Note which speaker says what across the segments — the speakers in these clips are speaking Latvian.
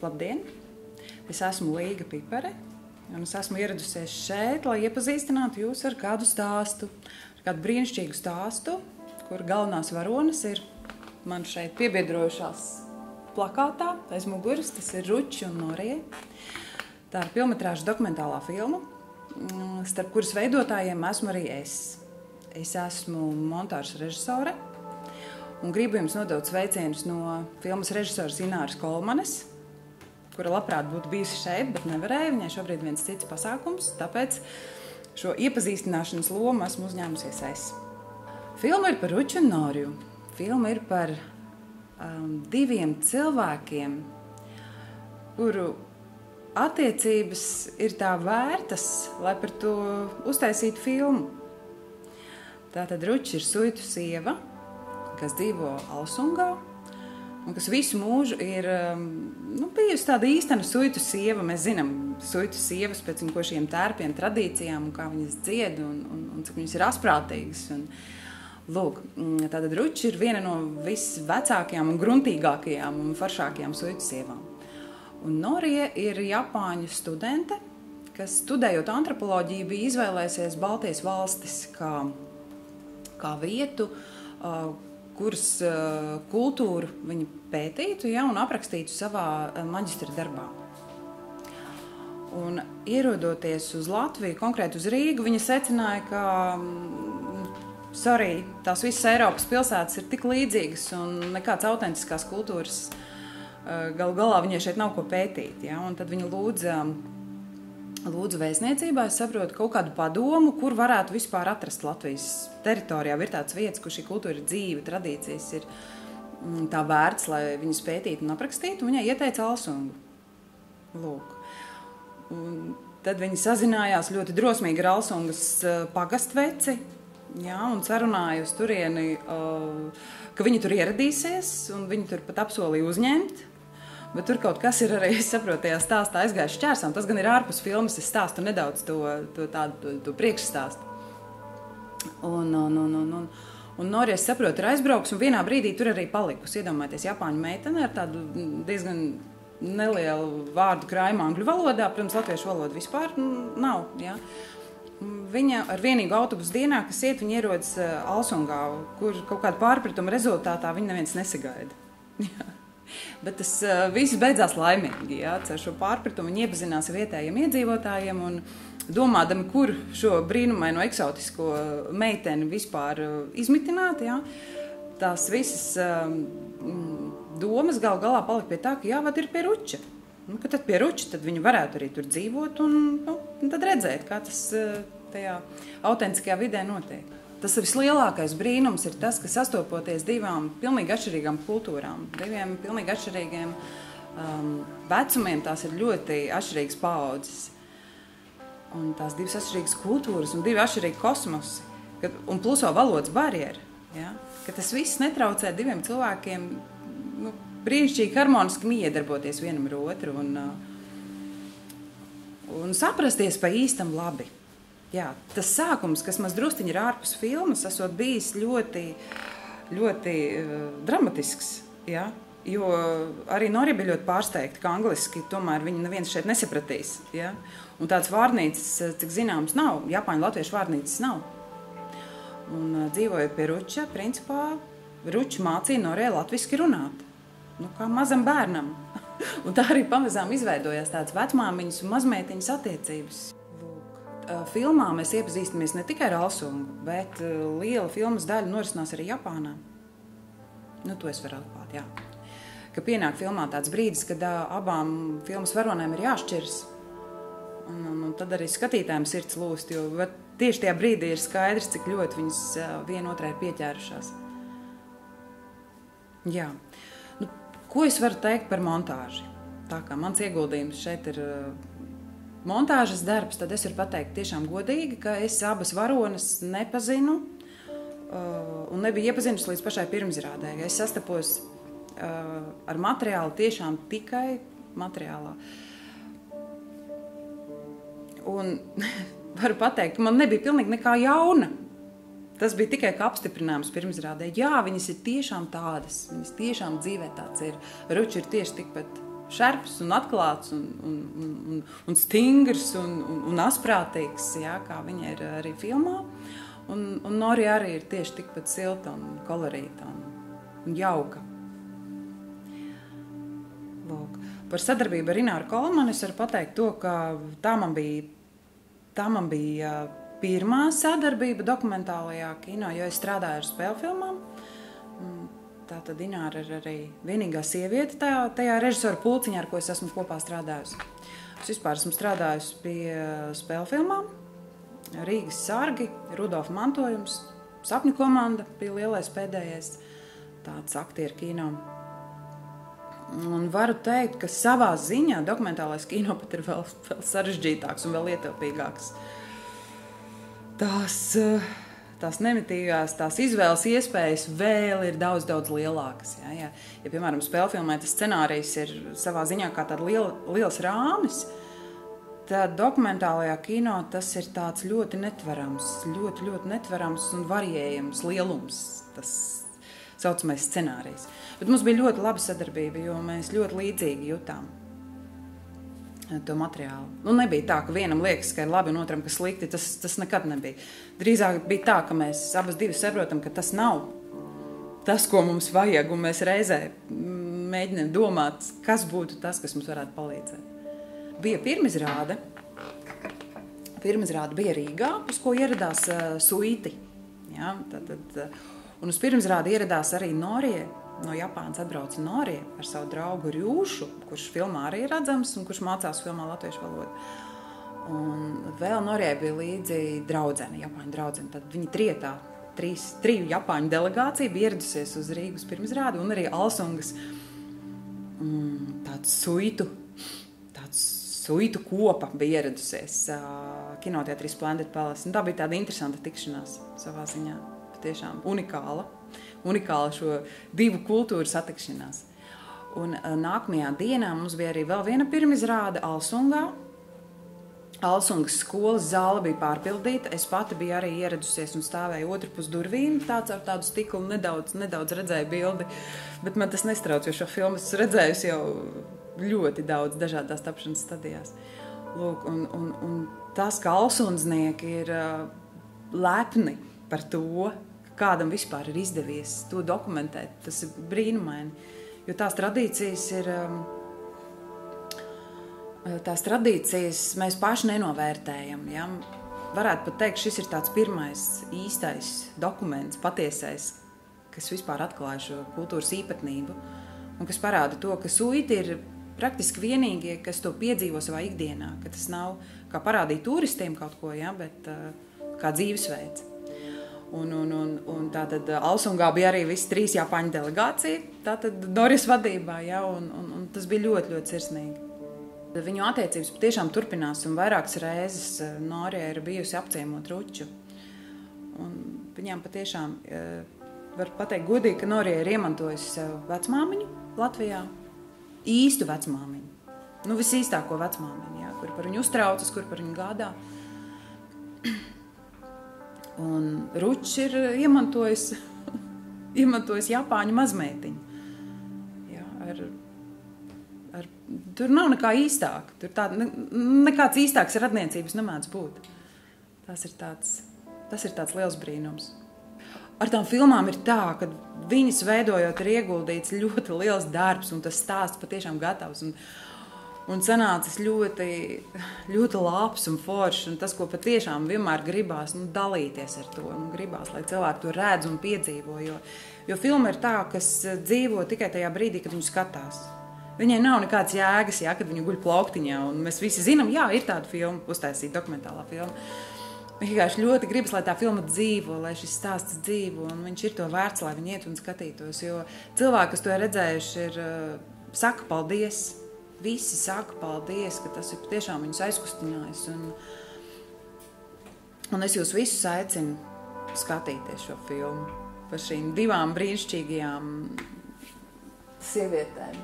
Speaker 1: Labdien! Es esmu Līga Pipare, un es esmu ieradusies šeit, lai iepazīstinātu jūs ar kādu stāstu, ar kādu brīnišķīgu stāstu, kur galvenās varonas ir man šeit piebiedrojušās plakātā aiz muguras. Tas ir Ruči un Norija. Tā ir filmetrāža dokumentālā filma, starp kuras veidotājiem esmu arī es. Es esmu montāžas režisore un gribu jums nodot sveicienus no filmas režisoras Ināras Kolmanes, kura labprāt būtu bijusi šeit, bet nevarēja. Viņai šobrīd viens cits pasākums, tāpēc šo iepazīstināšanas lomu esmu uzņēmusies es. Filma ir par Ruči un Noriju. Filma ir par diviem cilvēkiem, kuru attiecības ir tā vērtas, lai par to uztaisītu filmu. Tātad Ruči ir suitu sieva, kas dzīvo Alsungā, un kas visu mūžu ir bijusi tāda īstena suitu sieva. Mēs zinām suitu sievas pēc šiem tērpiem, tradīcijām, un kā viņas dzied, un cik viņas ir asprātīgas. Lūk, tātad Ruči ir viena no visvecākajām un gruntīgākajām un foršākajām suitu sievām. Un Norija ir Japāņu studente, kas studējot antropoloģiju bija izvēlējusies Baltijas valstis kā vietu, kuras kultūru viņi pētītu, un aprakstītu savā maģistra darbā. Un ierodoties uz Latviju, konkrēti uz Rīgu, viņa secināja, ka tās visas Eiropas pilsētas ir tik līdzīgas un nekāds autentiskās kultūras galu galā viņai šeit nav ko pētīt. Un tad viņa lūdza vēstniecībā, es saprotu, kaut kādu padomu, kur varētu vispār atrast Latvijas teritorijā. Ir tāds vietas, kur šī kultūra ir dzīva, tradīcijas ir tā vērts, lai viņas pētītu un aprakstītu. Viņai ieteica Alsungu. Lūk. Un tad viņi sazinājās ļoti drosmīgi ar Alsungas pagastveci, un sarunāja uz turieni, ka viņi tur ieradīsies, un viņi tur pat apsolīja uzņemt. Bet tur kaut kas ir arī, es saprotu, tajā stāstā aizgājuši šķērsām. Tas gan ir ārpus filmas, es stāstu nedaudz to priekšstāstu. Un Norija, es saprotu, ir aizbrauks, un vienā brīdī tur arī palikusi. Iedomājieties, Japāņu meitene ar tādu diezgan nelielu vārdu krājumu angļu valodā. Protams, latviešu valoda vispār nav. Ja? Viņa ar vienīgu autobusu dienā, kas iet, viņa ierodas Alsungā, kur kaut kādu pārpratumu rezultātā viņa neviens nesagaida. Ja? Bet tas viss beidzās laimīgi. Ar šo pārpratumu viņi iepazinās ar vietējiem iedzīvotājiem un domādami, kur šo brīnumaino eksotisko meiteni vispār izmitināt. Tās visas domas galā palika pie tā, ka jāvad ir pie Ruča. Ka tad pie Ruča tad viņi varētu arī tur dzīvot un tad redzēt, kā tas tajā autentiskajā vidē notiek. Tas vislielākais brīnums ir tas, ka sastopoties divām pilnīgi atšķirīgām kultūrām, diviem pilnīgi atšķirīgiem vecumiem, tās ir ļoti atšķirīgas paaudzes. Un tās divas atšķirīgas kultūras un divi atšķirīgi kosmosi, un pluso valodas barjeri, ka tas viss netraucē diviem cilvēkiem brīnišķīgi harmoniski miedarboties vienam ar otru un saprasties pa īstam labi. Tas sākums, kas maz drusciņi ir ārpus filmas, esot bijis ļoti, ļoti dramatisks. Jo arī Norija bija ļoti pārsteigta, ka angliski tomēr viņi neviens šeit nesapratīs. Un tāds vārnīcas, cik zināms, nav. Japāņu latviešu vārnīcas nav. Un dzīvojot pie Ruča, principā, Ruči mācīja Norijai latviski runāt. Kā mazam bērnam. Un tā arī pamazām izveidojās tādas vecmāmiņas un mazmeitiņas attiecības. Filmā mēs iepazīstamies ne tikai ar Alsungu, bet liela filmas daļa norisinās arī Japānā. To es varu atklāt, Ka pienāk filmā tāds brīdis, kad abām filmas varonēm ir jāšķiras. Un tad arī skatītājiem sirds lūst, jo tieši tajā brīdī ir skaidrs, cik ļoti viņas vienotrai ir pieķērušās. Ko es varu teikt par montāži? Tā kā mans ieguldījums šeit ir montāžas darbs, tad es varu pateikt tiešām godīgi, ka es abas varonas nepazinu un nebiju iepazinusi līdz pašai pirmizrādē. Es sastapos ar materiālu tiešām tikai materiālā. Un varu pateikt, ka man nebija pilnīgi nekā jauna. Tas bija tikai kā apstiprinājums pirmizrādē. Viņas ir tiešām tādas, viņas tiešām dzīvē tāds ir. Ruči ir tieši tikpat šerps un atklāts un stingrs un asprātīgs, jā, kā viņa ir arī filmā. Un Norija arī ir tieši tikpat silta un kolorīta un jauka. Lūk. Par sadarbību ar Ināru Kolmanu es varu pateikt to, ka tā man bija pirmā sadarbība dokumentālajā kino, jo es strādāju ar spēļu filmām. Tātad Ināra ir arī vienīgā sieviete tajā režisora pulciņā, ar ko es esmu kopā strādājusi. Es vispār esmu strādājusi pie spēļu filmām, Rīgas sargi, Rudolfa mantojums, Sapņu komanda bija lielais pēdējais tāds aktieru kino. Un varu teikt, ka savā ziņā dokumentālais kino pat ir vēl sarežģītāks un vēl ietilpīgāks. Tās nemitīgās, tās izvēles iespējas vēl ir daudz lielākas. Ja, piemēram, spēlfilmē tas scenārijs ir savā ziņā kā tāda liels rāmis, tad dokumentālajā kino tas ir tāds ļoti netverams, ļoti netverams un variējams lielums, tas saucamais scenārijs. Bet mums bija ļoti laba sadarbība, jo mēs ļoti līdzīgi jutām to materiālu. Nebija tā, ka vienam liekas, ka ir labi un otram, ka slikti, tas nekad nebija. Drīzāk bija tā, ka mēs abas divi saprotam, ka tas nav tas, ko mums vajag, un mēs reizē mēģinām domāt, kas būtu tas, kas mums varētu palīdzēt. Bija pirmizrāde bija Rīgā, uz ko ieradās suiti. Ja, un uz pirmizrādi ieradās arī Norija. No Japānas atbrauca Norija ar savu draugu Rjūšu, kurš filmā arī ir redzams un kurš mācās filmā latviešu valodu. Un vēl Norijai bija līdzi draudzene, Japāņu draudzene. Tad viņi trietā, triju Japāņu delegācija bija ieradusies uz Rīgas pirmizrādi un arī Alsungas tāds suitu kopa bija ieradusies kinoteatrī Splendid Palace. Un tā bija tāda interesanta tikšanās savā ziņā, patiešām unikāla šo divu kultūru satikšanās. Un nākamajā dienā mums bija arī vēl viena pirmizrāde Alsungā. Alsungas skolas zāle bija pārpildīta. Es pati biju arī ieradusies un stāvēju otrpus durvīm. Tāds ar tādu stiklu nedaudz redzēju bildi, bet man tas nestrauc, jo šo filmu esmu redzējusi jau ļoti daudz dažādās tapšanas stadijās. Lūk, un tas, ka alsundznieki ir lepni par to, kādam vispār ir izdevies to dokumentēt, tas ir brīnumaini, jo tās tradīcijas mēs paši nenovērtējam. Ja? Varētu pat teikt, šis ir tāds pirmais īstais dokuments, patiesais, kas vispār atklāja šo kultūras īpatnību un kas parāda to, ka suiti ir praktiski vienīgie, kas to piedzīvo savā ikdienā, ka tas nav kā parādīt turistiem kaut ko, ja? Bet kā dzīvesveids. Un tātad Alsungā bija arī visi 3 Japāņu delegācija, tātad Norijas vadībā, ja, un tas bija ļoti sirsnīgi. Viņu attiecības patiešām turpinās, un vairākas reizes Norija ir bijusi apciemot Ruču. Un viņām patiešām var pateikt godīgi, ka Norija ir iemantojusi sev vecmāmiņu Latvijā, īstu vecmāmiņu. Visīstāko vecmāmiņu, ja, kur par viņu uztraucas, kur par viņu gādā. Un Ručs ir iemantojis Japāņu mazmeitiņu. Ja, tur nav nekā īstāk. Tur nekāds īstāks radniecības nemēdz būt. Tas ir tāds liels brīnums. Ar tām filmām ir tā, ka viņas veidojot ir ieguldīts ļoti liels darbs, un tas stāsts patiešām gatavs. Un sanācis ļoti labs un foršs, un tas, ko patiešām vienmēr gribās dalīties ar to, un gribās, lai cilvēki to redz un piedzīvo, jo filma ir tā, kas dzīvo tikai tajā brīdī, kad viņu skatās. Viņai nav nekāds jēgas, ja, kad viņa guļ plauktiņā, un mēs visi zinām, jā, ir tāda filma, uztaisīta dokumentālā filma. Vienkārši ļoti gribas, lai tā filma dzīvo, lai šis stāsts dzīvo, un viņš ir to vērts, lai viņi iet un skatītos, jo cilvēki, kas to ir redzējuši, saka paldies. Visi saka paldies, ka tas ir patiešām viņus aizkustinājis. Un es jūs visus aicinu skatīties šo filmu par šīm 2 brīnišķīgajām sievietēm,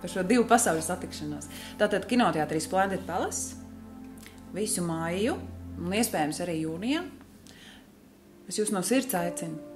Speaker 1: par šo 2 pasauļu satikšanos. Tātad kinoteatrī Splendid Palace visu māju un iespējams arī jūnijā. Es jūs no sirds aicinu